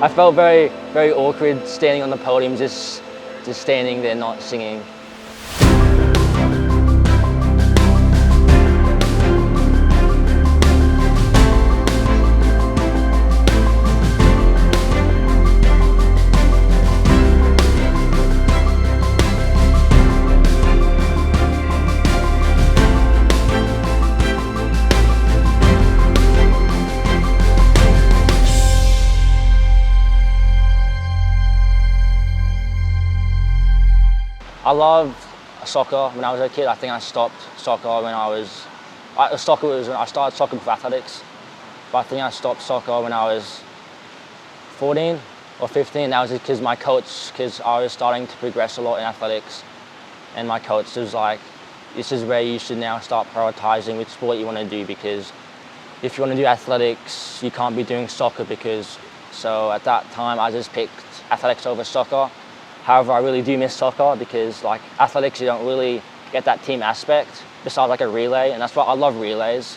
I felt very awkward standing on the podium, just standing there not singing. I loved soccer when I was a kid. I think I stopped soccer when I started soccer before athletics, but I think I stopped soccer when I was 14 or 15. That was because because I was starting to progress a lot in athletics, and my coach was like, this is where you should now start prioritizing which sport you want to do, because if you want to do athletics, you can't be doing soccer so at that time I just picked athletics over soccer. However, I really do miss soccer because like athletics, you don't really get that team aspect besides like a relay, and that's why I love relays.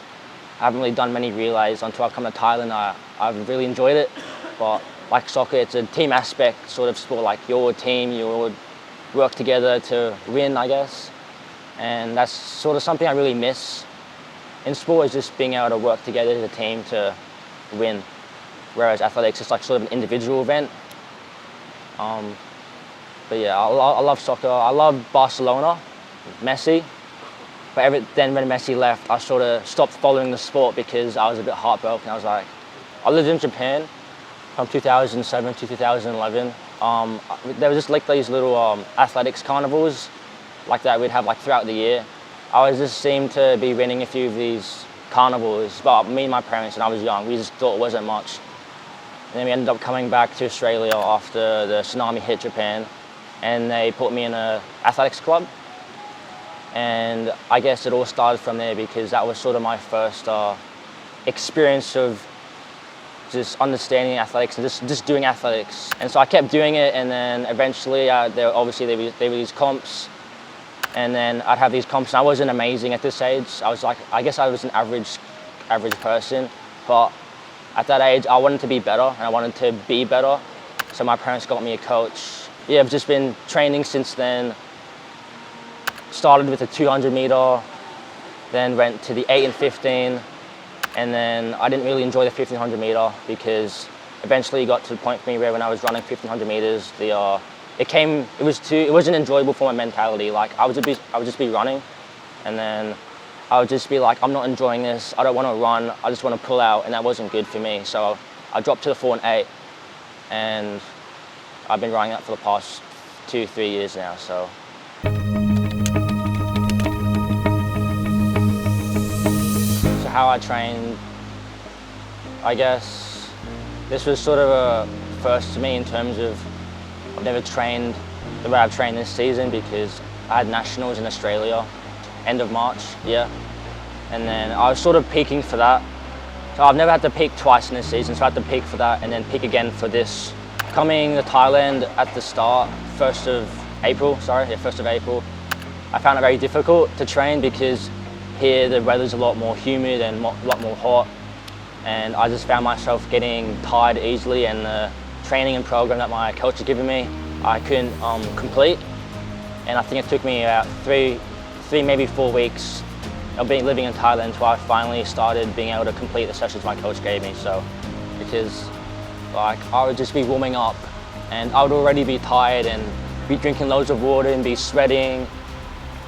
I haven't really done many relays until I've come to Thailand. I've really enjoyed it, but like soccer, it's a team aspect sort of sport, like your team, you would work together to win, I guess. And that's sort of something I really miss in sport, is just being able to work together as a team to win. Whereas athletics is like sort of an individual event. But yeah, I love soccer. I love Barcelona, Messi. But then when Messi left, I sort of stopped following the sport because I was a bit heartbroken. I lived in Japan from 2007 to 2011. There was just like these little athletics carnivals like that we'd have like throughout the year. I always just seemed to be winning a few of these carnivals, but me and my parents, when I was young, we just thought it wasn't much. And then we ended up coming back to Australia after the tsunami hit Japan, and they put me in an athletics club. And I guess it all started from there because that was sort of my first experience of just understanding athletics and just doing athletics. And so I kept doing it, and then eventually there were these comps, and then I'd have these comps, and I wasn't amazing at this age. I guess I was an average person, but at that age I wanted to be better, and I wanted to be better. So my parents got me a coach. Yeah, I've just been training since then. Started with the 200 meter, then went to the 8 and 15, and then I didn't really enjoy the 1500 meter because eventually it got to the point for me where when I was running 1500 meters, it wasn't enjoyable for my mentality. Like I would just be running, and then I would just be like, I'm not enjoying this. I don't want to run. I just want to pull out, and that wasn't good for me. So I dropped to the 4 and 8, and I've been running that for the past 2-3 years now. So how I trained, I guess this was sort of a first to me in terms of I've never trained the way I've trained this season because I had nationals in Australia end of March, yeah, and then I was sort of peaking for that. So I've never had to peak twice in this season, so I had to peak for that and then peak again for this. Coming to Thailand at the start, 1st of April, I found it very difficult to train because here the weather's a lot more humid and a lot more hot, and I just found myself getting tired easily, and the training and program that my coach had given me, I couldn't complete. And I think it took me about three, maybe 4 weeks of living in Thailand until I finally started being able to complete the sessions my coach gave me. So, because like I would just be warming up and I would already be tired and be drinking loads of water and be sweating,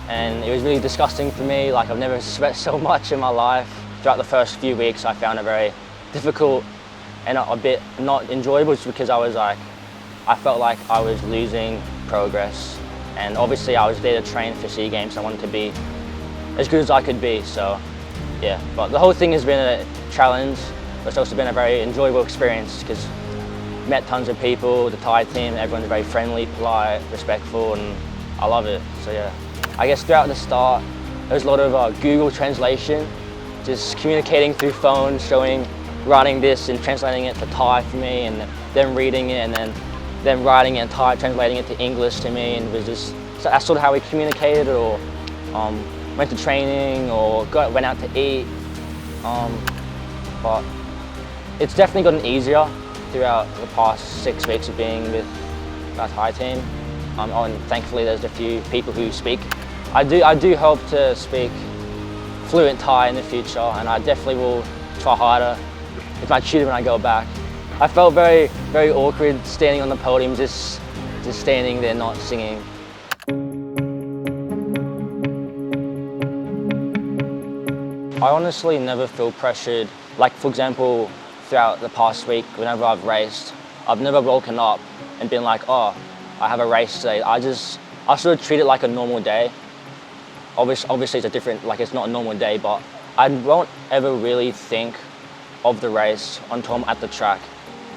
and it was really disgusting for me. Like I've never sweat so much in my life. Throughout the first few weeks I found it very difficult and a bit not enjoyable just because I felt like I was losing progress, and obviously I was there to train for SEA Games. I wanted to be as good as I could be, so yeah. But the whole thing has been a challenge, but it's also been a very enjoyable experience because met tons of people, the Thai team, everyone's very friendly, polite, respectful, and I love it, so yeah. I guess throughout the start, there was a lot of Google translation, just communicating through phones, writing this and translating it to Thai for me, and then reading it, and then writing it in Thai, translating it to English to me, and it was just, so that's sort of how we communicated, or went to training, or went out to eat. But it's definitely gotten easier throughout the past 6 weeks of being with our Thai team. And thankfully there's a few people who speak. I do hope to speak fluent Thai in the future, and I definitely will try harder with my tutor when I go back. I felt very, very awkward standing on the podium, just standing there not singing. I honestly never feel pressured. Like for example, throughout the past week, whenever I've raced, I've never woken up and been like, oh, I have a race today. I sort of treat it like a normal day. Obviously it's a different, like it's not a normal day, but I won't ever really think of the race until I'm at the track.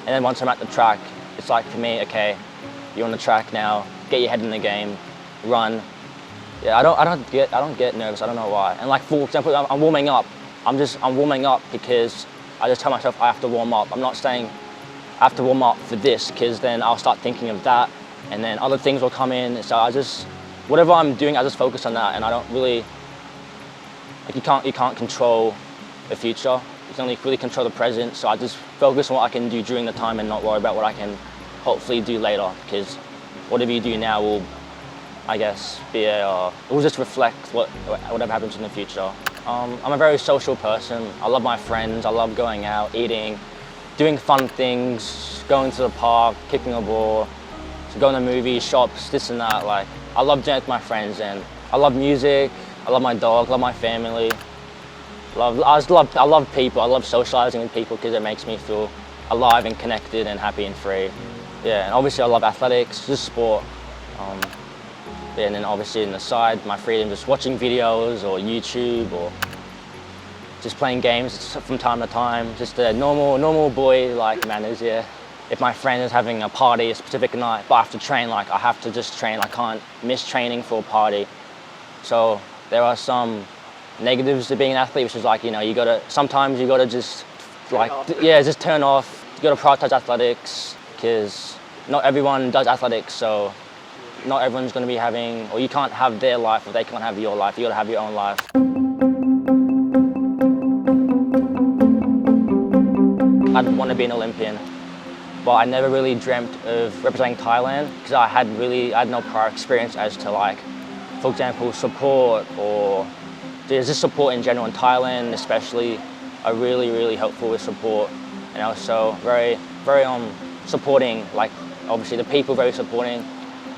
And then once I'm at the track, it's like for me, okay, you're on the track now, get your head in the game, run. Yeah, I don't get nervous. I don't know why. And like for example, I'm warming up. I'm warming up because I just tell myself I have to warm up. I'm not saying I have to warm up for this because then I'll start thinking of that, and then other things will come in. So whatever I'm doing, I just focus on that, and I don't really like you can't control the future. You can only really control the present. So I just focus on what I can do during the time and not worry about what I can hopefully do later, because whatever you do now will, I guess, it will just reflect whatever happens in the future. I'm a very social person. I love my friends. I love going out, eating, doing fun things, going to the park, kicking a ball, going to movies, shops, this and that. Like, I love doing it with my friends, and I love music. I love my dog. I love my family. I love people. I love socializing with people because it makes me feel alive and connected and happy and free. Yeah, and obviously I love athletics, just sport. And then obviously on the side, my freedom, just watching videos or YouTube or just playing games from time to time. Just a normal boy like manners, yeah. If my friend is having a party a specific night, but I have to train, like I have to just train. I can't miss training for a party. So there are some negatives to being an athlete, which is like, you know, sometimes you gotta just like, yeah, just turn off. You gotta prioritize athletics because not everyone does athletics, so not everyone's going to be having, or you can't have their life, or they can't have your life. You got to have your own life. I'd want to be an Olympian, but I never really dreamt of representing Thailand because I had no prior experience as to, like, for example, support, or there's just support in general in Thailand, especially, are really helpful with support, and also very supporting. Like obviously the people very supporting.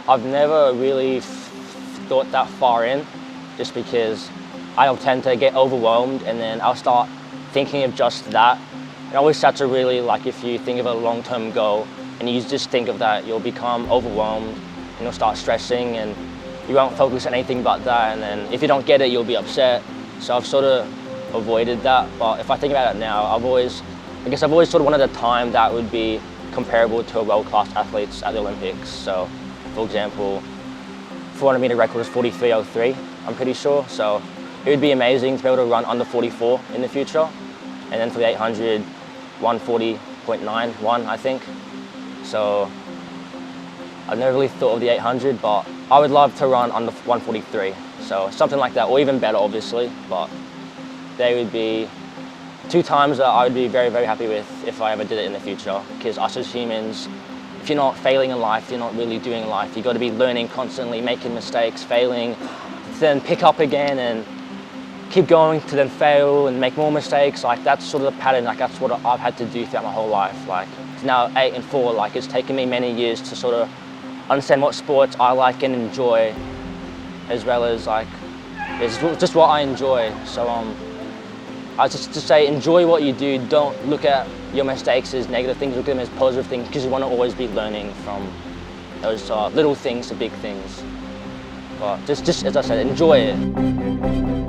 I've never really thought that far in, just because I'll tend to get overwhelmed and then I'll start thinking of just that. And I always have to really, like, if you think of a long-term goal and you just think of that, you'll become overwhelmed and you'll start stressing and you won't focus on anything but that. And then if you don't get it, you'll be upset. So I've sort of avoided that. But if I think about it now, I've always sort of wanted a time that would be comparable to a world-class athletes at the Olympics. So, for example, 400 meter record is 43.03, I'm pretty sure. So it would be amazing to be able to run under 44 in the future. And then for the 800, 140.91, I think. So I've never really thought of the 800, but I would love to run under 143. So something like that, or even better, obviously. But they would be two times that I would be very happy with if I ever did it in the future. Because us as humans, if you're not failing in life, you're not really doing life. You've got to be learning constantly, making mistakes, failing, then pick up again and keep going to then fail and make more mistakes. Like, that's sort of the pattern. Like, that's what I've had to do throughout my whole life. Like, it's now 8 and 4. Like, it's taken me many years to sort of understand what sports I like and enjoy, as well as, like, it's just what I enjoy. So I just to say, enjoy what you do. Don't look at your mistakes as negative things. Look at them as positive things, because you want to always be learning from those little things to big things. But just as I said, enjoy it.